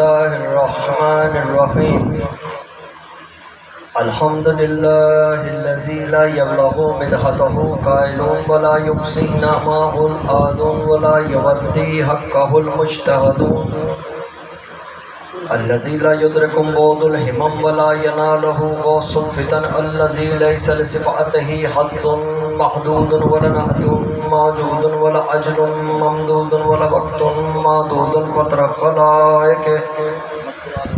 الله الرحمن الرحيم الحمد لله الذي لا يبلغ مدحته قائل ولا يحصي نعمه الآد ولا يودي حقه المجتهد الذي لا يدرك بعد الهمم ولا يناله غوص الفتن الذي ليس لصفاته حد محدود ولا نعت موجود ولا أجل ممدود ولا وقت معدود قدر خلائق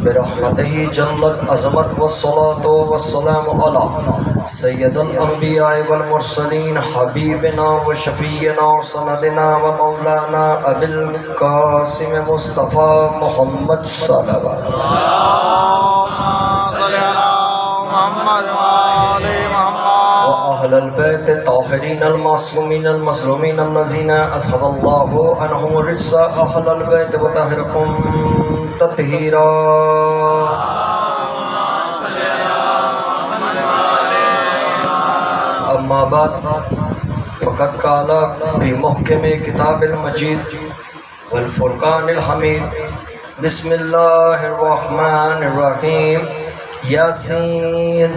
برحمته جلت عظمت والصلاة والسلام على سید الانبیاء والمرسلین حبیبنا وشفیعنا سندنا ومولانا ابی القاسم مصطفیٰ محمد صلی اللہ علیہ وسلم وأهل البيت الطاهرين المعصومين المظلومين الذين أذهب الله عنهم الرجس أهل البيت وطهركم تطهيرا أما بعد فقد قال في محكم كتاب المجيد والفرقان الحميد بسم الله الرحمن الرحيم ياسين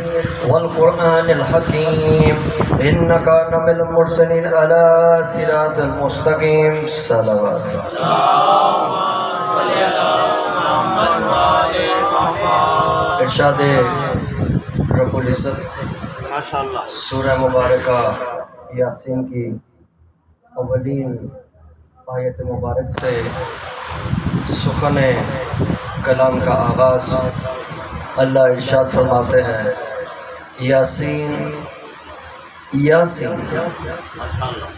والقرآن الحكيم إنك من المرسلين على صراط المستقيم صلوات ارشاد رب العزت سورہ مبارکہ یاسین کی اولین آیت مبارک سے سخن کلام کا آغاز اللہ ارشاد فرماتے ہیں یاسین یاسین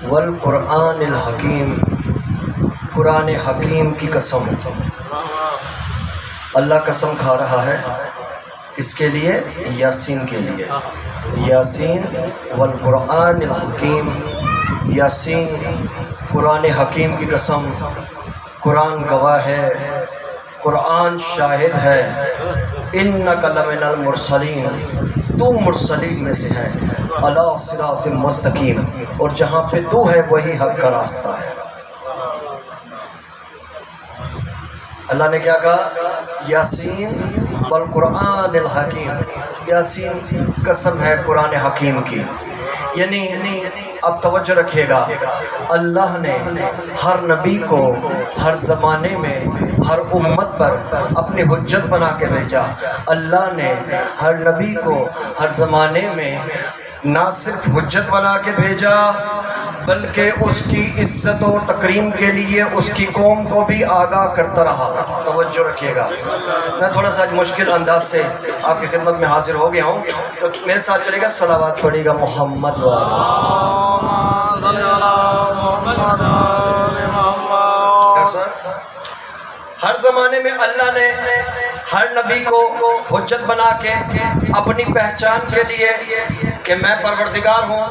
والقرآن الحکیم، قرآن حکیم کی قسم۔ اللہ قسم کھا رہا ہے کس کے لیے؟ یاسین کے لیے۔ یاسین والقرآن الحکیم، یاسین قرآن حکیم کی قسم۔ قرآن گواہ ہے، قرآن شاہد ہے، انک لمن المرسلین، تو مرسلین میں سے ہے، علی صراط مستقیم، اور جہاں پہ تو ہے وہی حق کا راستہ ہے۔ اللہ نے کیا کہا؟ یاسین والقرآن الحکیم، یاسین قسم ہے قرآن حکیم کی۔ یعنی اب توجہ رکھیے گا، اللہ نے ہر نبی کو ہر زمانے میں ہر امت پر اپنی حجت بنا کے بھیجا۔ اللہ نے ہر نبی کو ہر زمانے میں نہ صرف حجت بنا کے بھیجا بلکہ اس کی عزت و تکریم کے لیے اس کی قوم کو بھی آگاہ کرتا رہا۔ توجہ رکھیے گا، میں تھوڑا سا مشکل انداز سے آپ کی خدمت میں حاضر ہو گیا ہوں، تو میرے ساتھ چلے گا، صلوات پڑھے گا محمد ہر زمانے میں اللہ نے ہر نبی کو حجت بنا کے اپنی پہچان کے لیے کہ میں پروردگار ہوں،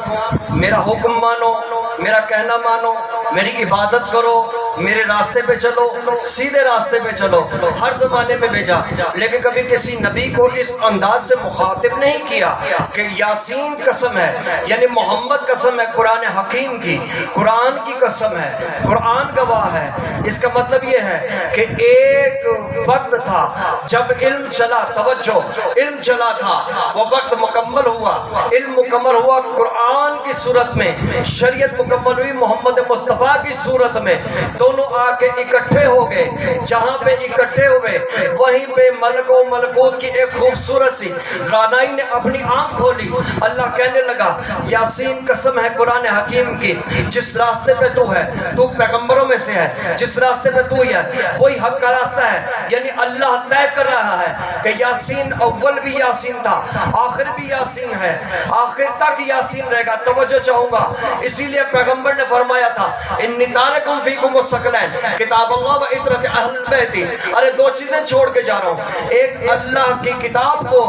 میرا حکم مانو، میرا کہنا مانو، میری عبادت کرو، میرے راستے پہ چلو، سیدھے راستے پہ چلو، ہر زمانے میں بھیجا۔ لیکن کبھی کسی نبی کو اس انداز سے مخاطب نہیں کیا کہ یاسین قسم ہے، یعنی محمد قسم ہے قرآن حکیم کی، قرآن کی قسم ہے، قرآن گواہ ہے۔ اس کا مطلب یہ ہے کہ ایک وقت تھا جب علم چلا، توجہ، علم چلا تھا، وہ وقت مکمل ہوا، علم مکمل ہوا قرآن کی صورت میں، شریعت مکمل ہوئی محمد مصطفیٰ کی صورت میں، دونوں آ کے اکٹھے ہو گئے۔ جہاں پہ اکٹھے ہوئے وہیں پہ ملک و ملکوت کی ایک خوبصورت سی رانائی نے اپنی آنکھ کھولی۔ اللہ کہنے لگا یاسین قسم ہے قرآن حکیم کی، جس راستے پہ تو ہے، تو پیغمبروں میں سے ہے، جس راستے پہ تو ہی ہے وہی حق کا راستہ ہے۔ یعنی اللہ طے کر رہا ہے کہ یاسین اول بھی یاسین تھا، آخر بھی یاسین ہے، آخر تک یاسین رہے گا۔ توجہ چاہوں گا، اسی لیے پیغمبر نے فرمایا تھا انی تارکم فیکم الثقلین کتاب اللہ و عطرت اہل البیت۔ ارے دو چیزیں چھوڑ کے جا رہا ہوں، ایک اللہ کی کتاب کو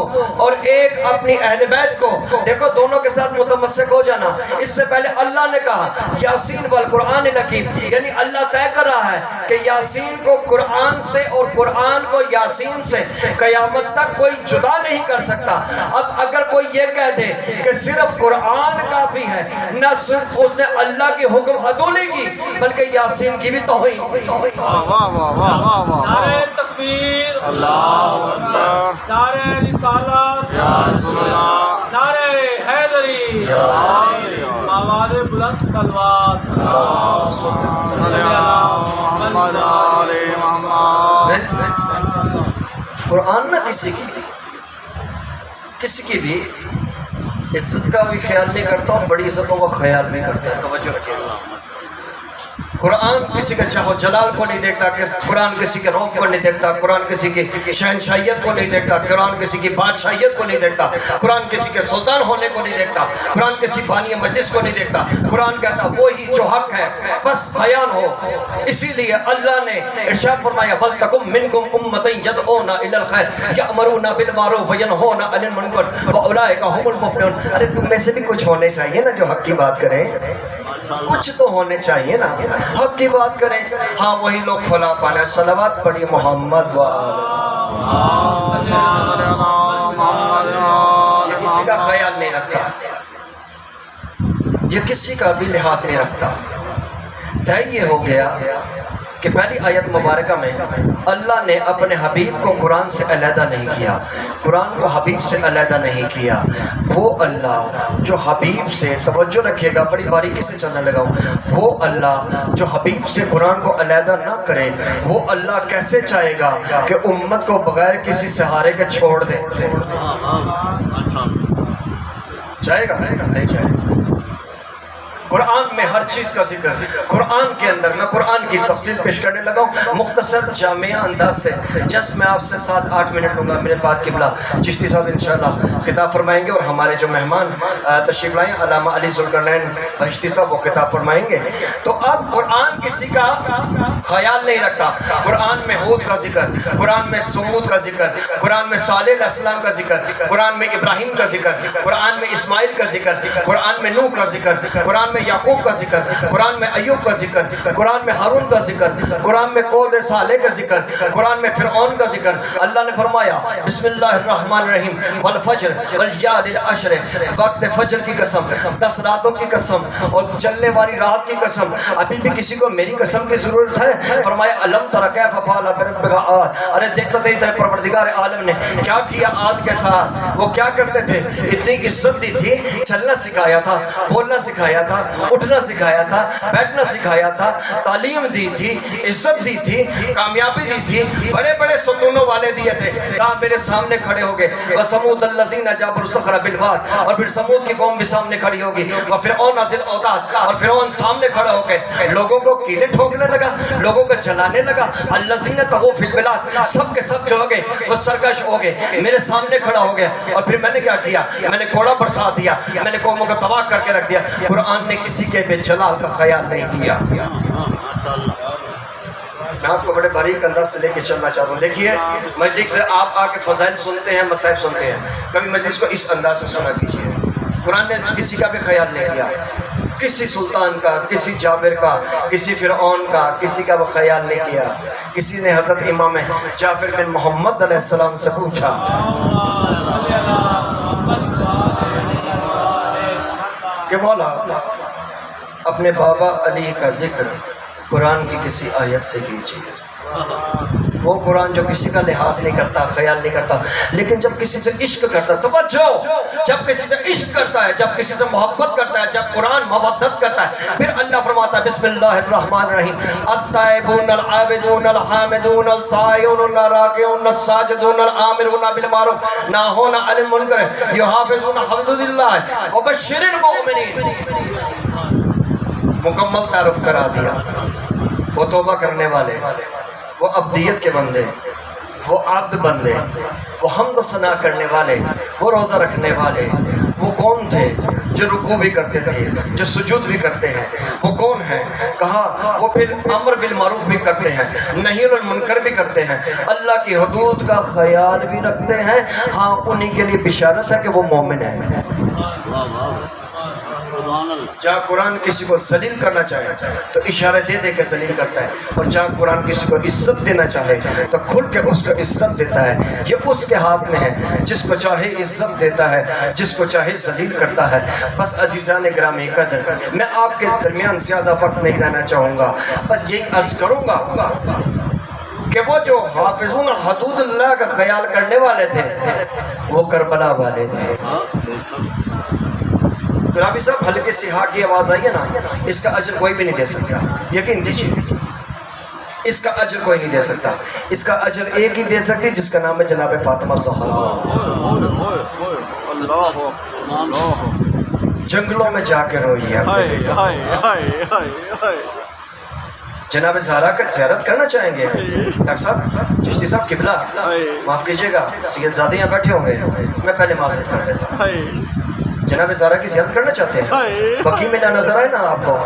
اور ایک اپنی اہل بیت کو۔ دیکھو دونوں کے ساتھ متمسک ہو جانا۔ اس سے پہلے اللہ نے کہا یاسین والقرآن الحکیم، یعنی اللہ طے کر رہا ہے کہ یاسین کو قرآن سے اور قرآن کو یاسین سے قیامت تک کوئی جدا نہیں کر سکتا۔ اب اگر کوئی یہ کہہ دے کہ صرف قرآن کافی ہے، نہ صرف اس نے اللہ کی حکم عدولی کی بلکہ یاسین کی بھی توہین۔ واہ واہ واہ واہ واہ، نعرہ تکبیر۔ اللہ اکبر، نعرہ رسالت، یا رسول اللہ، نعرہ حیدری، یا اللہ، آواز بلند صلوات، صلی اللہ محمد علی محمد۔ قرآن نہ کسی کی بھی عزت کا بھی خیال نہیں کرتا اور بڑی عزتوں کا خیال بھی کرتا ہے، توجہ رکھیے گا۔ قرآن کسی کے چاہو جلال کو نہیں دیکھتا، قرآن کسی کے روب کو نہیں دیکھتا، قرآن کسی کی شہنشاہیت کو نہیں دیکھتا، قرآن کسی کی بادشاہیت کو نہیں دیکھتا، قرآن کسی کے سلطان ہونے کو نہیں دیکھتا، قرآن کسی بانی مجلس کو نہیں دیکھتا۔ قرآن کہتا وہی جو حق ہے بس بیان ہو۔ اسی لیے اللہ نے ارشاد فرمایا وَلْتَكُمْ مِنْكُمْ أُمَّةٌ يَدْعُونَ إِلَى الْخَيْرِ يَأْمُرُونَ بِالْمَعْرُوفِ وَيَنْهَوْنَ عَنِ الْمُنكَرِ وَأُولَٰئِكَ هُمُ الْمُفْلِحُونَ۔ ارے تم میں سے بھی کچھ ہونے چاہیے نا جو حق کی بات کریں، کچھ تو ہونے چاہیے نا، حق کی بات کریں۔ ہاں وہی لوگ فلاح پانا۔ صلوات پڑھی محمد و کسی کا خیال نہیں رکھتا، یہ کسی کا بھی لحاظ نہیں رکھتا۔ طے یہ ہو گیا کہ پہلی آیت مبارکہ میں اللہ نے اپنے حبیب کو قرآن سے علیحدہ نہیں کیا، قرآن کو حبیب سے علیحدہ نہیں کیا۔ وہ اللہ جو حبیب سے، توجہ رکھیے گا بڑی باریکی سے چلنے لگا ہوں، وہ اللہ جو حبیب سے قرآن کو علیحدہ نہ کرے، وہ اللہ کیسے چاہے گا کہ امت کو بغیر کسی سہارے کے چھوڑ دے؟ چاہے گا؟ نہیں چاہے گا۔ قرآن میں ہر چیز کا ذکر، قرآن کے اندر میں قرآن کی تفصیل پیش کرنے لگا ہوں مختصر جامعہ انداز سے۔ جس میں آپ سے 7-8 منٹ لوں گا۔ میرے بعد قبلہ چشتی صاحب انشاءاللہ خطاب فرمائیں گے، اور ہمارے جو مہمان تشریف لائیں علامہ علی ذوالقرنین بہشتی صاحب وہ خطاب فرمائیں گے۔ تو اب قرآن کسی کا خیال نہیں رکھتا۔ قرآن میں ہود کا ذکر، قرآن میں سمود کا ذکر، قرآن میں صالح علیہ السلام کا ذکر، قرآن میں ابراہیم کا ذکر، قرآن میں اسماعیل کا ذکر، قرآن میں نوح کا ذکر، قرآن میں یعقوب کا ذکر، قرآن میں ایوب کا ذکر، قرآن میں ہارون کا ذکر، قرآن میں قوم صالح کا ذکر، قرآن میں فرعون کا ذکر۔ اللہ نے فرمایا بسم اللہ الرحمن الرحیم والفجر والیال العشر، وقت فجر کی قسم، 10 راتوں کی قسم اور چلنے والی رات کی قسم۔ ابھی بھی کسی کو میری قسم کی ضرورت ہے؟ فرمایا الم تر کیف فعل بربک عاد، ارے دیکھتا تھے تیرے پروردگار عالم نے کیا کیا عاد کے ساتھ۔ وہ کیا کرتے تھے؟ اتنی عزت دی تھی، چلنا سکھایا تھا، بولنا سکھایا تھا، اٹھنا سکھایا تھا، بیٹھنا سکھایا تھا، تعلیم دی تھی، عزت دی تھی، کامیابی دی تھی، بڑے بڑے ستونوں والے دیے تھے۔ کہاں میرے سامنے کھڑے ہوگے وَثَمُودَ الَّذِينَ جَابُوا الصَّخْرَ بِالْوَادِ، اور پھر سمود کی قوم بھی سامنے کھڑی ہوگی، اور فرعون ذی الاوتاد، اور فرعون سامنے کھڑا ہو کے لوگوں کو کیلے ٹھوکنے لگا، لوگوں کو جلانے لگا۔ الَّذِينَ طَغَوْا فِي الْبِلَادِ، سب کے سب جو ہو گئے وہ سرکش ہو گئے، میرے سامنے کھڑا ہو گیا۔ اور پھر میں نے کیا کیا؟ میں نے کوڑا برسا دیا، میں نے قوموں کو تباہ کر کے رکھ دیا۔ قرآن نے کسی کے بے جلال کا خیال نہیں کیا۔ میں آپ کو بڑے باریک انداز سے لے کے چلنا چاہتا ہوں۔ دیکھیے مجلس میں آپ آ کے فضائل سنتے ہیں، مصائب سنتے ہیں، کبھی مجلس کو اس انداز سے سنا کیجیے۔ قرآن نے کسی کا بھی خیال نہیں کیا، کسی سلطان کا، کسی جابر کا، کسی فرعون کا، کسی کا وہ خیال نہیں کیا۔ کسی نے حضرت امام جعفر بن محمد علیہ السلام سے پوچھا کہ مولا اپنے بابا علی کا ذکر قرآن کی کسی آیت سے کیجیے۔ وہ قرآن جو کسی کا لحاظ نہیں کرتا، خیال نہیں کرتا، لیکن جب کسی سے عشق کرتا، توجہ، جب کسی سے عشق کرتا ہے، جب کسی سے محبت کرتا ہے، جب قرآن مودت کرتا ہے، پھر اللہ فرماتا ہے بسم اللہ الرحمن الرحیم التائبون العابدون الحامدون السائحون الراکعون الساجدون الآمرون بالمعروف ناہون عن المنکر یحافظون حدود اللہ وبشر المؤمنین۔ مکمل تعارف کرا دیا۔ وہ توبہ کرنے والے، وہ عبدیت کے بندے، وہ عبد بندے، وہ حمد و ثنا کرنے والے، وہ روزہ رکھنے والے، وہ کون تھے جو رکوع بھی کرتے تھے، جو سجود بھی کرتے ہیں؟ وہ کون ہیں؟ کہا وہ پھر امر بالمعروف بھی کرتے ہیں، نہی عن المنکر بھی کرتے ہیں، اللہ کی حدود کا خیال بھی رکھتے ہیں۔ ہاں انہی کے لیے بشارت ہے کہ وہ مومن ہیں۔ جہاں قرآن کسی کو ذلیل کرنا چاہے تو اشارے دے دے کے ذلیل کرتا ہے، اور جہاں قرآن کسی کو عزت دینا چاہے تو کھل کے اس کو عزت دیتا ہے۔ یہ اس کے ہاتھ میں ہے، جس کو چاہے عزت دیتا ہے، جس کو چاہے ذلیل کرتا ہے۔ بس عزیزان گرامی قدر، میں آپ کے درمیان زیادہ وقت نہیں رہنا چاہوں گا، بس یہی عرض کروں گا کہ کہ وہ جو حافظون حدود اللہ کا خیال کرنے والے تھے وہ کربلا والے تھے. تو رابی صاحب ہلکے سی ہارٹ کی آواز آئی ہے نا, اس کا اجر کوئی بھی نہیں دے سکتا, یقین کیجیے اس کا اجر کوئی نہیں دے سکتا. اس کا اجر ایک ہی دے سکتی جس کا نام ہے جناب فاطمہ زہرا. جنگلوں میں جا کے روئی ہے. جناب زہرا کا زیارت کرنا چاہیں گے ڈاکٹر صاحب, چشتی صاحب, قبلہ معاف کیجیے گا, سید زادے یہاں بیٹھے ہوں گے, میں پہلے معذرت کر دیتا ہوں. جناب زہرا کی زیارت کرنا چاہتے ہیں؟ بقی میں نہ نظر آئے نا آپ کو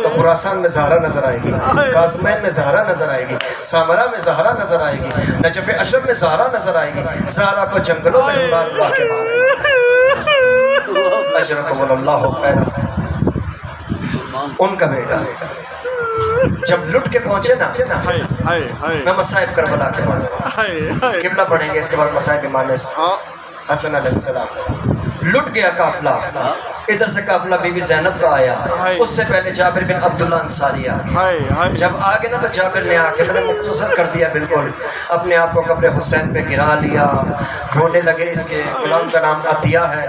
تو خراسان میں زہرا نظر آئے گی, کاظمین میں زہرا نظر آئے گی, سامرا میں زہرا نظر آئے گی, نجف اشرف میں زہرا نظر آئے گی. زہرا کو جنگلوں میں اللہ کے مارے. اجرکم اللہ خیر. ان کا بیٹا جب لٹ کے پہنچے نا, میں مصائب کربلا کے مانوں, قبلہ پڑھیں گے اس کے بعد مصائب امام حسن علیہ السلام. لٹ گیا قافلہ, ادھر سے قافلہ بی بی زینب کا آیا, اس سے پہلے جابر بن عبداللہ انصاری آیا. جب آگے نا تو جابر نے آ کے, میں نے مختصر کر دیا بالکل, اپنے آپ کو قبر حسین پہ گرا لیا, رونے لگے. اس کے غلام کا نام عطیہ ہے.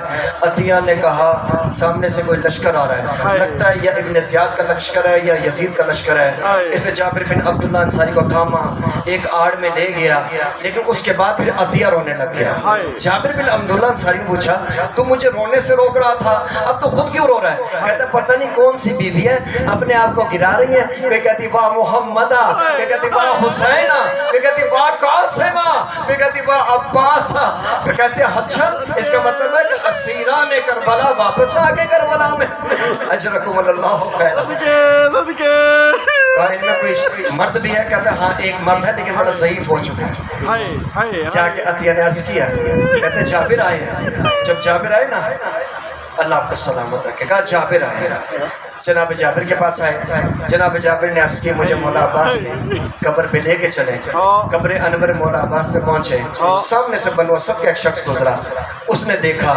عطیہ نے کہا سامنے سے کوئی لشکر آ رہا ہے, لگتا ہے یا ابن زیاد کا لشکر ہے یا یزید کا لشکر ہے. اس نے جابر بن عبداللہ انصاری کو تھاما, ایک آڑ میں لے گیا, لیکن اس کے بعد پھر عطیہ رونے لگ گیا. جابر بن عبداللہ انصاری نے پوچھا تو مجھے رونے سے روک رہا تھا, اب تو خود کیوں رو رہا ہے؟ کہتا پتہ نہیں کون سی بیوی ہے اپنے آپ کو گرا رہی ہے, کوئی کہتی واہ محمدہ, کوئی کہتی واہ حسینہ, کوئی کہتی واہ قاسمہ, کوئی کہتی واہ عباسہ. پھر کہتے ہیں اچھا اس کا مطلب ہے کہ اسیران کربلا واپس آ گئے کربلا میں. اجرکم اللہ خیر. کہا ان میں کوئی مرد بھی ہے؟ کہتا ہاں ایک مرد ہے لیکن بڑا ضعیف ہو چکا ہے. جا کے عطیہ نے عرض کیا, کہتے جابر آئے. جب جابر آئے نا, اللہ آپ کو سلامت رکھے, کہا جابر آئے. جناب جابر کے پاس آئے. جناب جابر نے عرض کی مجھے مولا عباس نے قبر پہ لے کے چلے. قبر انور مولا عباس پہ پہنچے, سامنے سے بنو اسد کا ایک شخص گزرا. اس نے دیکھا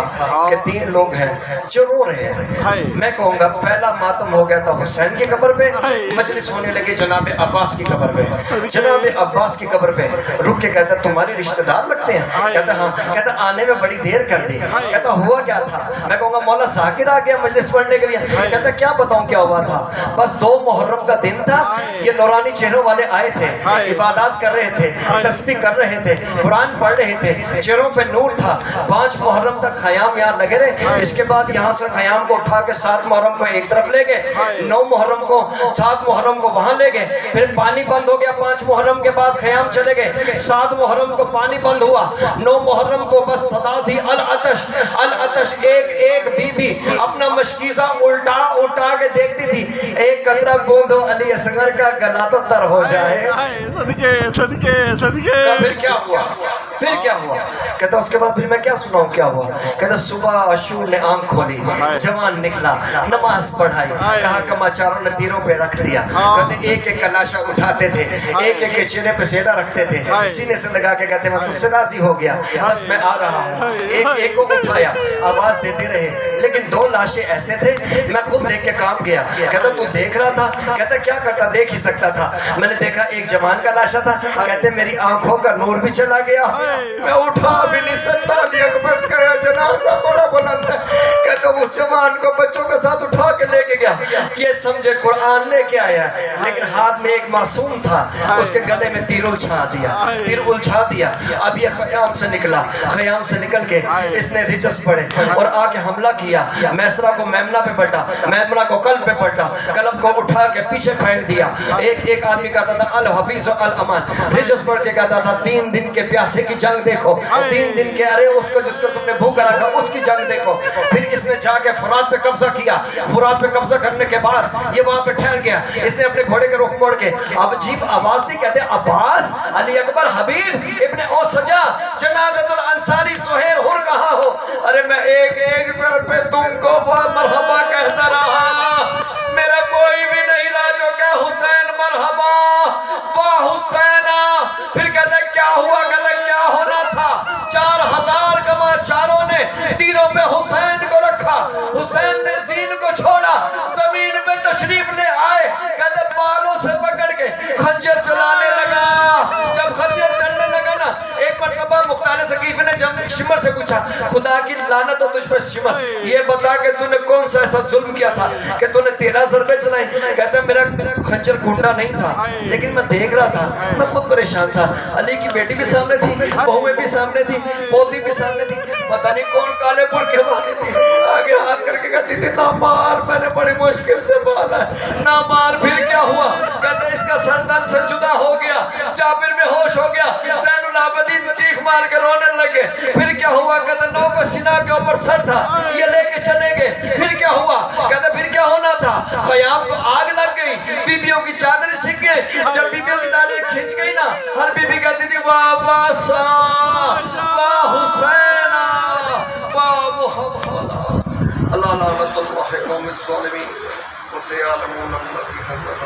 کہ 3 لوگ ہیں جو رو رہے ہیں. میں کہوں گا پہلا ماتم ہو گیا تھا حسین کی قبر پہ, مجلس ہونے لگی جناب عباس کی قبر پہ. جناب عباس کی قبر پہ رک کے کہتا تمہارے رشتہ دار لگتے ہیں؟ کہتا ہاں. کہتا آنے میں بڑی دیر کر دی. کہتا ہوا کیا تھا؟ میں کہوں گا مولا ذاکر آ گیا مجلس پڑھنے کے لیے. کہتا کیا بتاؤں کیا ہوا تھا؟ بس 2 محرم کا دن تھا, یہ نورانی چہروں والے آئے تھے, عبادات کر رہے تھے, تسبیح کر رہے تھے, قرآن پڑھ رہے تھے, چہروں پہ نور تھا. 5 محرم تک خیام یہاں لگے رہے. اس کے بعد یہاں سے خیام کو اٹھا کے 7 محرم کو ایک طرف لے گئے, 9 محرم کو 7 محرم کو وہاں لے گئے. پھر پانی بند ہو گیا. 5 محرم کے بعد خیام چلے گئے. 7 محرم کو پانی بند ہوا. 9 محرم کو بس صدا تھی العطش العطش. ایک بی بی اپنا مشکیزہ الٹا کے دیکھتی تھی, ایک قطرہ بوند ہو علی اصغر کا گلا تو تر ہو جائے. پھر کیا ہوا؟ پھر کیا ہوا؟ کہتا اس کے بعد پھر میں کیا سناؤں کیا ہوا؟ کہتا صبح اشور نے آنکھ کھولی, جوان نکلا, نماز پڑھائی, کہا کماچاروں نے تیروں پہ رکھ لیا. کہتے ایک ایک کا لاشا اٹھاتے تھے, ایک ایک کے چہرے پہ سیلا رکھتے تھے, سینے سے لگا کے کہتے میں تجھ سے راضی ہو گیا, بس میں آ رہا ہوں. ایک ایک کو اٹھایا, آواز دیتے رہے, لیکن 2 لاشیں ایسے تھے میں خود دیکھ کے کام گیا. کہتا تو دیکھ رہا تھا؟ کہتا کیا کرتا, دیکھ ہی سکتا تھا. میں نے دیکھا ایک جوان کا لاشا تھا. کہتے میری آنکھوں کا نور بھی چلا گیا, میں اٹھا بھی نہیں سکتا. علی اکبر کا جنازہ بڑا بلند ہے. کہتے اس جوان کو بچوں کے ساتھ اٹھا کے لے کے گیا, یہ سمجھے قرآن لے کے آیا, لیکن ہاتھ میں ایک معصوم تھا, اس کے گلے میں تیر الجھا دیا. اب یہ خیام سے نکلا, خیام سے نکل کے اس نے رجس پڑے اور آ کے حملہ کیا. میسرہ کو میمنہ پہ پلٹا, میمنہ کو قلب پہ پلٹا, قلب کو اٹھا کے پیچھے پھینک دیا. ایک آدمی کہتا تھا الحفیظ و الامان, رجس پڑھ کے کہتا تھا 3 دن کے پیاسے کی جنگ دیکھو, 3 دن کے ارے اس کو جس کو تم نے بھوکا رکھا اس کی جنگ دیکھو. پھر اس نے جا کے فرات پہ قبضہ کیا. فرات پہ قبضہ کرنے کے بعد یہ وہاں پہ ٹھہر گیا. اس نے اپنے گھوڑے کے رخ موڑ کے اب عجیب آواز نہیں, کہتے عباس, علی اکبر, حبیب ابن اوسجا, جنادت الانصاری, سہیر ہر کہاں ہو؟ ارے میں ایک سر پہ تم کو مرحبا کہتا رہا, میرا کوئی بھی نہیں رہا جو کہ حسین مرحبا واہ حسینہ. پھر کہتے کیا ہوا؟ کہتے کیا ہونا تھا؟ 4000 کماچاروں نے تیروں پہ حسین کو رکھا. حسین نے زین کو چھوڑا, زمین پہ تشریف لے آئے. کہتے بالوں سے پکڑ کے خنجر چلانے لگا. جب مختار ثقیف نے جب شمر سے پوچھا خدا کی لعنت ہو تجھ پر شمر، یہ بتا کہ تو نے کون سا ایسا ظلم کیا تھا کہ تو نے 13 ضربے چلائیں؟ کہتا ہے میرا خنجر کنڈا نہیں تھا لیکن میں دیکھ رہا تھا، میں خود پریشان تھا، علی کی بیٹی بھی سامنے تھی، بہویں بھی سامنے تھی، پوتی بھی سامنے تھی، پتہ نہیں کون کالے برقعے والی تھی، آگے ہاتھ کر کے کہتی تھی نہ مار، میں نے بڑی مشکل سے پالا ہے، نہ مار۔ پھر کیا ہوا؟ کہتا ہے اس کا سردن سے جدا ہو گیا، جابر میں ہوش ہو گیا، زین العابدین چیخ مار کے رونے لگے۔ پھر کیا ہوا؟ کہتا ہے 9 کا سینہ کے اوپر سر تھا، یہ لے کے چلے گئے۔ پھر کیا ہوا؟ کہتا ہے پھر کیا ہونا تھا؟ خیام کو آگ لگ گئی، بیبیوں کی چادریں سکھ گئے، جب بیبیوں کی دالیں کھنچ گئی نا، ہر بیبی کہتی تھی واہ باسا واہ حسینہ واہ محمد۔ اللہ لعنت اللہ قوم الظالمین وسيعلمون الذين ظلموا